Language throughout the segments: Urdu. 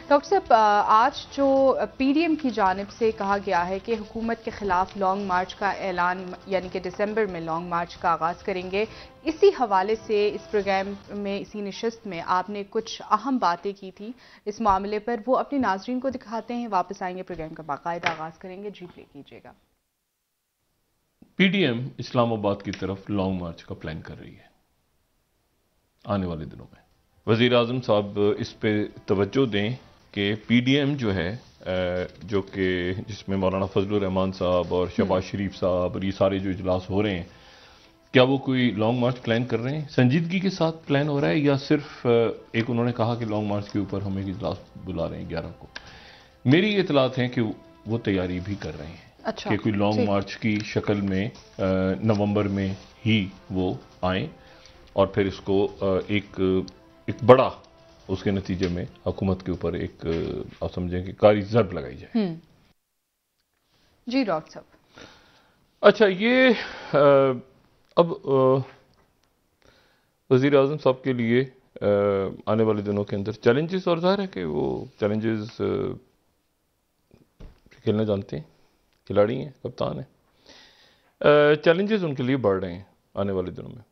ڈاکٹر صاحب، آج جو پی ڈی ایم کی جانب سے کہا گیا ہے کہ حکومت کے خلاف لانگ مارچ کا اعلان، یعنی کہ دسمبر میں لانگ مارچ کا آغاز کریں گے، اسی حوالے سے اس پروگرام میں، اسی نشست میں آپ نے کچھ اہم باتیں کی تھی اس معاملے پر، وہ اپنے ناظرین کو دکھاتے ہیں، واپس آئیں گے پروگرام کا باقاعدہ آغاز کریں گے. جی پلے کیجیے گا. پی ڈی ایم اسلام آباد کی طرف لانگ مارچ کا پلان کر رہی ہے آنے والے دنوں میں. وزیر اعظم صاحب اس پہ توجہ دیں کہ پی ڈی ایم جو ہے، جو کہ جس میں مولانا فضل الرحمان صاحب اور شہباز شریف صاحب اور یہ سارے جو اجلاس ہو رہے ہیں، کیا وہ کوئی لانگ مارچ پلان کر رہے ہیں؟ سنجیدگی کے ساتھ پلان ہو رہا ہے یا صرف ایک انہوں نے کہا کہ لانگ مارچ کے اوپر ہم ایک اجلاس بلا رہے ہیں 11 کو؟ میری یہ اطلاعات ہیں کہ وہ تیاری بھی کر رہے ہیں. اچھا، کہ کوئی لانگ مارچ کی شکل میں نومبر میں ہی وہ آئیں اور پھر اس کو ایک بڑا اس کے نتیجے میں حکومت کے اوپر ایک آپ سمجھیں کہ کاری ضرب لگائی جائے. جی ڈاکٹر صاحب. اچھا، یہ اب وزیر اعظم صاحب کے لیے آنے والے دنوں کے اندر چیلنجز، اور ظاہر ہے کہ وہ چیلنجز کھیلنا جانتے ہیں، کھلاڑی ہیں، کپتان ہیں. چیلنجز ان کے لیے بڑھ رہے ہیں آنے والے دنوں میں.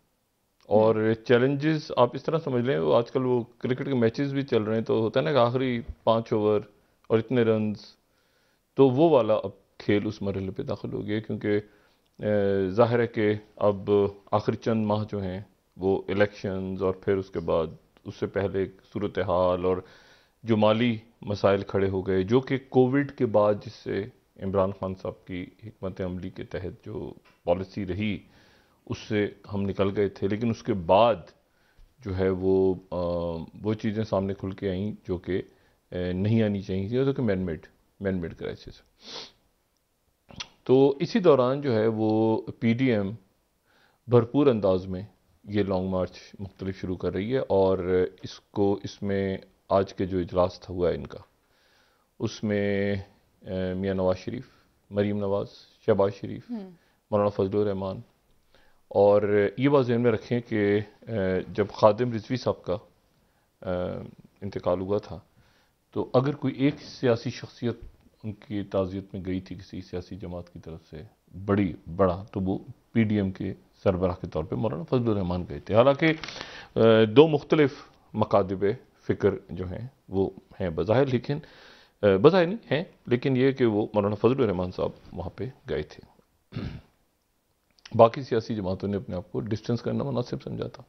اور چیلنجز آپ اس طرح سمجھ لیں، آج کل وہ کرکٹ کے میچز بھی چل رہے ہیں تو ہوتا ہے نا کہ آخری 5 اوور اور اتنے رنز، تو وہ والا اب کھیل اس مرحلے پہ داخل ہو گیا، کیونکہ ظاہر ہے کہ اب آخری چند ماہ جو ہیں وہ الیکشنز اور پھر اس کے بعد اس سے پہلے صورتحال اور جو مالی مسائل کھڑے ہو گئے، جو کہ کووڈ کے بعد جس سے عمران خان صاحب کی حکمت عملی کے تحت جو پالیسی رہی اس سے ہم نکل گئے تھے، لیکن اس کے بعد جو ہے وہ چیزیں سامنے کھل کے آئیں جو کہ نہیں آنی چاہیے تھی، جو کہ مین میڈ کرائسس. تو اسی دوران جو ہے وہ پی ڈی ایم بھرپور انداز میں یہ لانگ مارچ مختلف شروع کر رہی ہے، اور اس میں آج کے جو اجلاس تھا ہوا ہے ان کا، اس میں میاں نواز شریف، مریم نواز، شہباز شریف، مولانا فضل الرحمان. اور یہ بات ذہن میں رکھیں کہ جب خادم رضوی صاحب کا انتقال ہوا تھا تو اگر کوئی ایک سیاسی شخصیت ان کی تعزیت میں گئی تھی کسی سیاسی جماعت کی طرف سے بڑا، تو وہ پی ڈی ایم کے سربراہ کے طور پہ مولانا فضل الرحمان گئے تھے. حالانکہ دو مختلف مکاتب فکر جو ہیں وہ ہیں بظاہر، لیکن بظاہر نہیں ہیں، لیکن یہ کہ وہ مولانا فضل الرحمان صاحب وہاں پہ گئے تھے. باقی سیاسی جماعتوں نے اپنے آپ کو ڈسٹنس کرنا مناسب سمجھا تھا.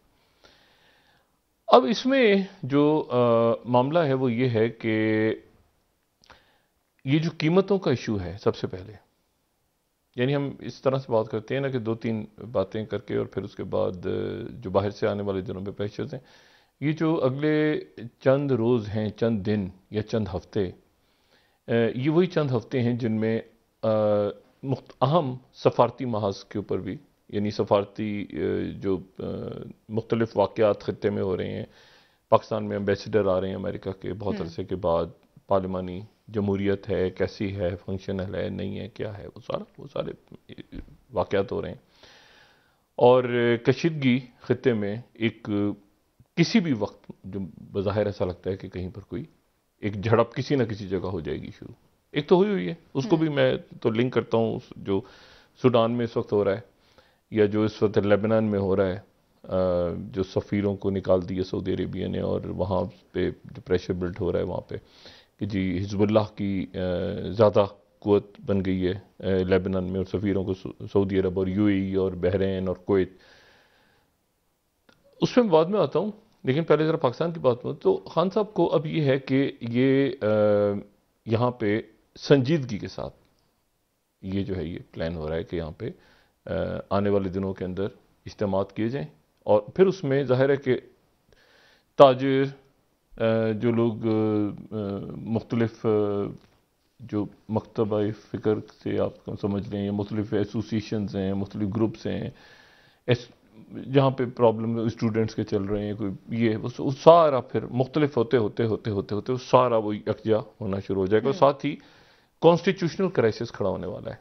اب اس میں جو معاملہ ہے وہ یہ ہے کہ یہ جو قیمتوں کا ایشو ہے، سب سے پہلے یعنی ہم اس طرح سے بات کرتے ہیں نا کہ 2-3 باتیں کر کے اور پھر اس کے بعد جو باہر سے آنے والے دنوں پہ پیشز ہیں، یہ جو اگلے چند روز ہیں، چند دن یا چند ہفتے، یہ وہی چند ہفتے ہیں جن میں اہم سفارتی محاذ کے اوپر بھی، یعنی سفارتی جو مختلف واقعات خطے میں ہو رہے ہیں. پاکستان میں ایمبیسڈر آ رہے ہیں امریکہ کے بہت عرصے کے بعد، پارلیمانی جمہوریت ہے، کیسی ہے، فنکشنل ہے، نہیں ہے، کیا ہے، وہ سارے واقعات ہو رہے ہیں. اور کشیدگی خطے میں ایک کسی بھی وقت جو بظاہر ایسا لگتا ہے کہ کہیں پر کوئی ایک جھڑپ کسی نہ کسی جگہ ہو جائے گی شروع. ایک تو ہوئی ہے، اس کو بھی میں تو لنک کرتا ہوں جو سوڈان میں اس وقت ہو رہا ہے، یا جو اس وقت لیبنان میں ہو رہا ہے، جو سفیروں کو نکال دیا سعودی عربیہ نے، اور وہاں پہ جو پریشر بلڈ ہو رہا ہے وہاں پہ کہ جی حزب اللہ کی زیادہ قوت بن گئی ہے لیبنان میں، اور سفیروں کو سعودی عرب اور یو اے ای اور بحرین اور کویت. اس میں بعد میں آتا ہوں، لیکن پہلے ذرا پاکستان کی بات میں. تو خان صاحب کو اب یہ ہے کہ یہ یہاں پہ سنجیدگی کے ساتھ یہ جو ہے یہ پلان ہو رہا ہے کہ یہاں پہ آنے والے دنوں کے اندر اجتماعات کیے جائیں، اور پھر اس میں ظاہر ہے کہ تاجر، جو لوگ مختلف جو مکتبہ فکر سے آپ سمجھ لیں، یا مختلف ایسوسیشنز ہیں، مختلف گروپس ہیں، جہاں پہ پرابلم اسٹوڈنٹس کے چل رہے ہیں، کوئی یہ وہ سارا پھر مختلف ہوتے سارا وہ یکجا ہونا شروع ہو جائے گا. اور ساتھ ہی کانسٹیٹیوشنل کرائسس کھڑا ہونے والا ہے،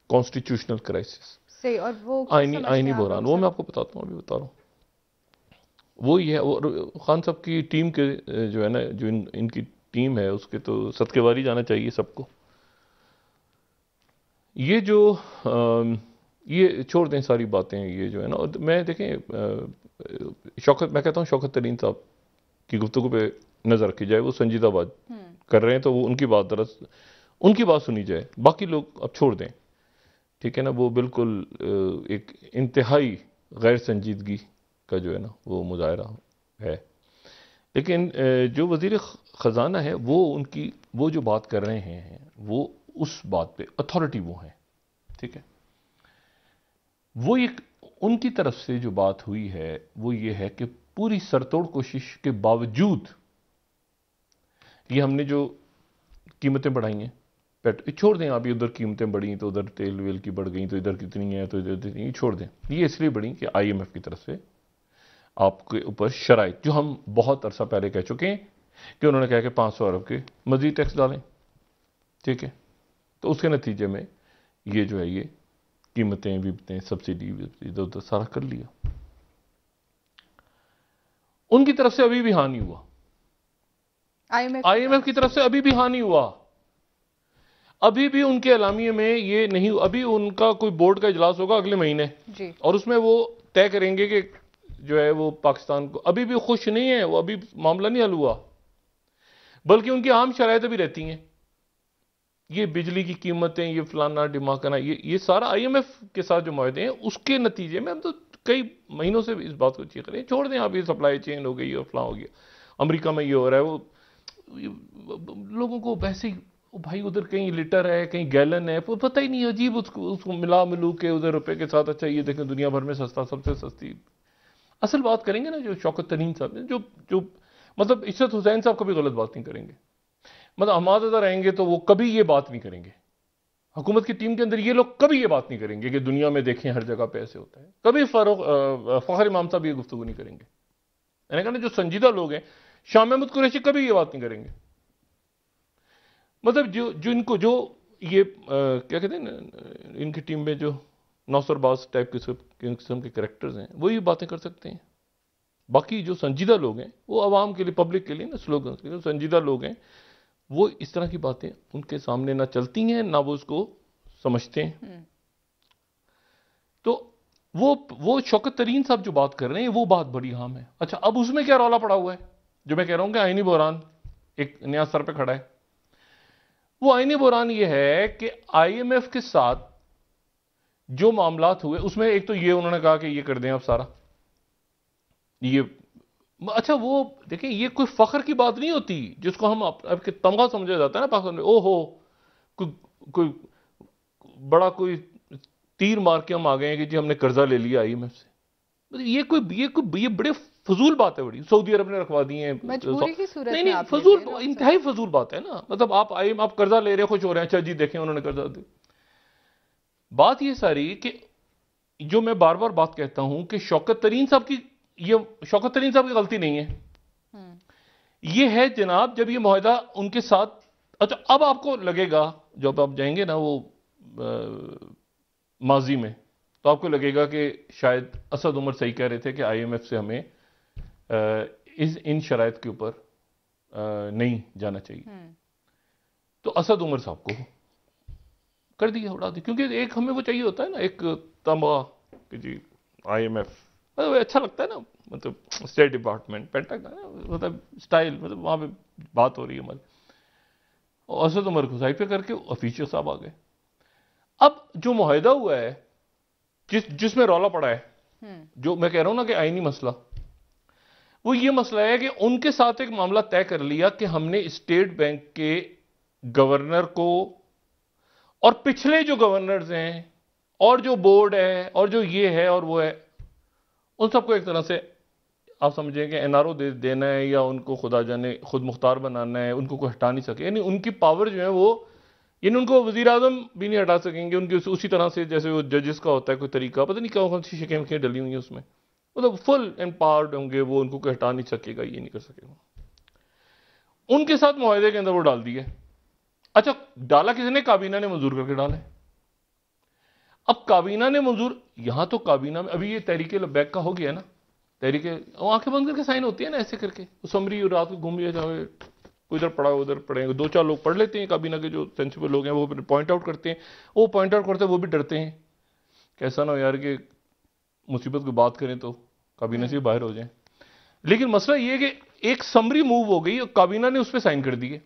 کانسٹیٹیوشنل کرائسس، اور وہ آئینی بحران. وہ میں آپ کو بتاتا ہوں، ابھی بتا رہا ہوں. وہ یہ ہے، اور خان صاحب کی ٹیم کے جو ہے نا، جو ان کی ٹیم ہے اس کے تو صدقے واری جانا چاہیے سب کو. یہ جو یہ چھوڑ دیں ساری باتیں, یہ جو ہے نا, میں دیکھیں میں کہتا ہوں شوکت ترین صاحب کی گفتگو پہ نظر رکھی جائے, وہ سنجیدہ بات کر رہے ہیں تو وہ ان کی بات سنی جائے, باقی لوگ اب چھوڑ دیں, ٹھیک ہے نا. وہ بالکل ایک انتہائی غیر سنجیدگی کا جو ہے نا وہ مظاہرہ ہے. لیکن جو وزیر خزانہ ہے وہ جو بات کر رہے ہیں وہ اس بات پہ اتھارٹی وہ ہیں, ٹھیک ہے. وہ ایک ان کی طرف سے جو بات ہوئی ہے وہ یہ ہے کہ پوری سرتوڑ کوشش کے باوجود یہ ہم نے جو قیمتیں بڑھائی ہیں, چھوڑ دیں آپ, یہ ادھر قیمتیں بڑھیں تو ادھر تیل ویل کی بڑھ گئیں تو ادھر کتنی ہیں تو ادھر کتنی, چھوڑ دیں. یہ اس لیے بڑھیں کہ آئی ایم ایف کی طرف سے آپ کے اوپر شرائط جو ہم بہت عرصہ پہلے کہہ چکے ہیں کہ انہوں نے کہا کہ 500 ارب کے مزید ٹیکس ڈالیں, ٹھیک ہے. تو اس کے نتیجے میں یہ جو ہے یہ قیمتیں بھی سبسڈی ادھر ادھر سارا کر لیا. ان کی طرف سے ابھی بھی ہاں نہیں ہوا, آئی ایم ایف کی طرف سے ابھی بھی ہاں نہیں ہوا. ابھی بھی ان کے اعلامیے میں یہ نہیں, ابھی ان کا کوئی بورڈ کا اجلاس ہوگا اگلے مہینے جی, اور اس میں وہ طے کریں گے کہ جو ہے وہ پاکستان کو, ابھی بھی خوش نہیں ہے وہ, ابھی معاملہ نہیں حل ہوا, بلکہ ان کی عام شرائطیں بھی رہتی ہیں. یہ بجلی کی قیمتیں, یہ فلانا ڈماکنا, یہ سارا آئی ایم ایف کے ساتھ جو معاہدے ہیں اس کے نتیجے میں ہم تو کئی مہینوں سے اس بات کو چیخ رہے ہیں, چھوڑ دیں آپ, یہ سپلائی چین ہو گئی اور فلاں ہو گیا, امریکہ میں یہ ہو رہا ہے, وہ لوگوں کو ویسے ہی بھائی ادھر کہیں لیٹر ہے کہیں گیلن ہے, پتہ ہی نہیں, عجیب اس کو ملا ملو کے ادھر روپے کے ساتھ, اچھا یہ دیکھیں دنیا بھر میں سستا, سب سے سستی. اصل بات کریں گے نا جو شوکت ترین صاحب نے, جو مطلب عزت حسین صاحب کبھی غلط بات نہیں کریں گے, مطلب حماد رہیں گے تو وہ کبھی یہ بات نہیں کریں گے, حکومت کی ٹیم کے اندر یہ لوگ کبھی یہ بات نہیں کریں گے کہ دنیا میں دیکھیں ہر جگہ پہ ایسے ہوتا ہے, کبھی فخر امام صاحب یہ گفتگو نہیں کریں گے. میں نے کہا نا جو سنجیدہ لوگ ہیں, شاہ محمود قریشی کبھی یہ بات نہیں کریں گے. مطلب جو ان کو جو یہ کیا کہتے ہیں نا, ان کی ٹیم میں جو نوسر باز ٹائپ قسم کے کریکٹرز ہیں وہ یہ باتیں کر سکتے ہیں. باقی جو سنجیدہ لوگ ہیں وہ عوام کے لیے, پبلک کے لیے نا, سلوگنز کے لیے, سنجیدہ لوگ ہیں وہ اس طرح کی باتیں ان کے سامنے نہ چلتی ہیں نہ وہ اس کو سمجھتے ہیں. تو وہ شوکت ترین صاحب جو بات کر رہے ہیں وہ بات بڑی اہم ہے. اچھا اب اس میں کیا رولا پڑا ہوا ہے, جو میں کہہ رہا ہوں کہ آئینی بحران ایک نیا سر پہ کھڑا ہے. وہ آئینی بحران یہ ہے کہ آئی ایم ایف کے ساتھ جو معاملات ہوئے اس میں ایک تو یہ انہوں نے کہا کہ یہ کر دیں اب سارا یہ, اچھا وہ دیکھیں یہ کوئی فخر کی بات نہیں ہوتی جس کو ہم اب کے تمغہ سمجھا جاتا ہے نا پاکستان میں, او ہو کوئی بڑا کوئی تیر مار کے ہم آ گئے ہیں کہ جی ہم نے قرضہ لے لیا آئی ایم ایف سے. یہ بڑے فضول بات ہے, بڑی سعودی عرب نے رکھوا دی ہیں مجبوری کی صورت میں, نہیں فضول, انتہائی فضول بات ہے نا. مطلب آپ قرضہ لے رہے ہیں, خوش ہو رہے ہیں, اچھا جی دیکھیں انہوں نے قرضہ دیا. بات یہ ساری کہ جو میں بار بار بات کہتا ہوں کہ شوکت ترین صاحب کی غلطی نہیں ہے. یہ ہے جناب جب یہ معاہدہ ان کے ساتھ, اچھا اب آپ کو لگے گا جب آپ جائیں گے نا وہ ماضی میں تو آپ کو لگے گا کہ شاید اسد عمر صحیح کہہ رہے تھے کہ آئی ایم ایف سے ہمیں ان شرائط کے اوپر نہیں جانا چاہیے. تو اسد عمر صاحب کو کر دیا, اڑا دیا, کیونکہ ایک ہمیں وہ چاہیے ہوتا ہے نا ایک تمغہ کہ جی آئی ایم ایف, اچھا لگتا ہے نا, مطلب اسٹیٹ ڈپارٹمنٹ پینٹاگن, مطلب اسٹائل, مطلب وہاں پہ بات ہو رہی ہے ہماری. اور اسد عمر کو سائڈ پہ کر کے افیشل صاحب آ گئے. اب جو معاہدہ ہوا ہے جس میں رولا پڑا ہے, جو میں کہہ رہا ہوں نا کہ آئینی مسئلہ, وہ یہ مسئلہ ہے کہ ان کے ساتھ ایک معاملہ طے کر لیا کہ ہم نے اسٹیٹ بینک کے گورنر کو اور پچھلے جو گورنرز ہیں اور جو بورڈ ہے اور جو یہ ہے اور وہ ہے, ان سب کو ایک طرح سے آپ سمجھیں کہ این آر او دینا ہے یا ان کو خدا جانے خود مختار بنانا ہے, ان کو کوئی ہٹا نہیں سکے. یعنی ان کی پاور جو ہے وہ, یعنی ان کو وزیر اعظم بھی نہیں ہٹا سکیں گے, ان کی اسی طرح سے جیسے وہ ججز کا ہوتا ہے کوئی طریقہ, پتہ نہیں کون سی شکیں ڈلی ہوئی ہیں اس میں, مطلب فل امپاورڈ ہوں گے وہ, ان کو کوئی ہٹا نہیں سکے گا, یہ نہیں کر سکے گا. ان کے ساتھ معاہدے کے اندر وہ ڈال دیے. اچھا ڈالا کسی نے, کابینہ نے منظور کر کے ڈالے. اب کابینہ نے منظور, یہاں تو کابینہ میں ابھی یہ تحریک لبیک کا ہو گیا نا, تحریک آنکھیں بند کر کے سائن ہوتی ہے نا ایسے کر کے, سمری رات کو گھوم لیا جاؤ, کوئی ادھر پڑھا ادھر پڑھیں گے, 2-4 لوگ پڑھ لیتے ہیں کابینہ کے جو سینسیبل لوگ ہیں, وہ پوائنٹ آؤٹ کرتے ہیں, وہ پوائنٹ آؤٹ کرتے ہیں, وہ بھی ڈرتے ہیں کہ ایسا نہ ہو یار کہ مصیبت کو بات کریں تو کابینہ سے باہر ہو جائیں. لیکن مسئلہ یہ ہے کہ ایک سمری موو ہو گئی اور کابینہ نے اس پہ سائن کر دیے.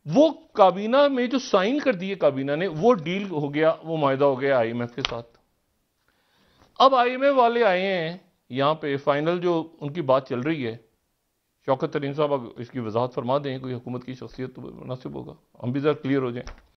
وہ کابینہ میں جو سائن کر دیے کابینہ نے, وہ ڈیل ہو گیا, وہ معاہدہ ہو گیا IMF کے ساتھ. اب IMF والے آئے ہیں یہاں پہ, فائنل جو ان کی بات چل رہی ہے, شوکت ترین صاحب اس کی وضاحت فرما دیں, کوئی حکومت کی شخصیت تو مناسب ہوگا, ہم بھی ذرا کلیئر ہو جائیں.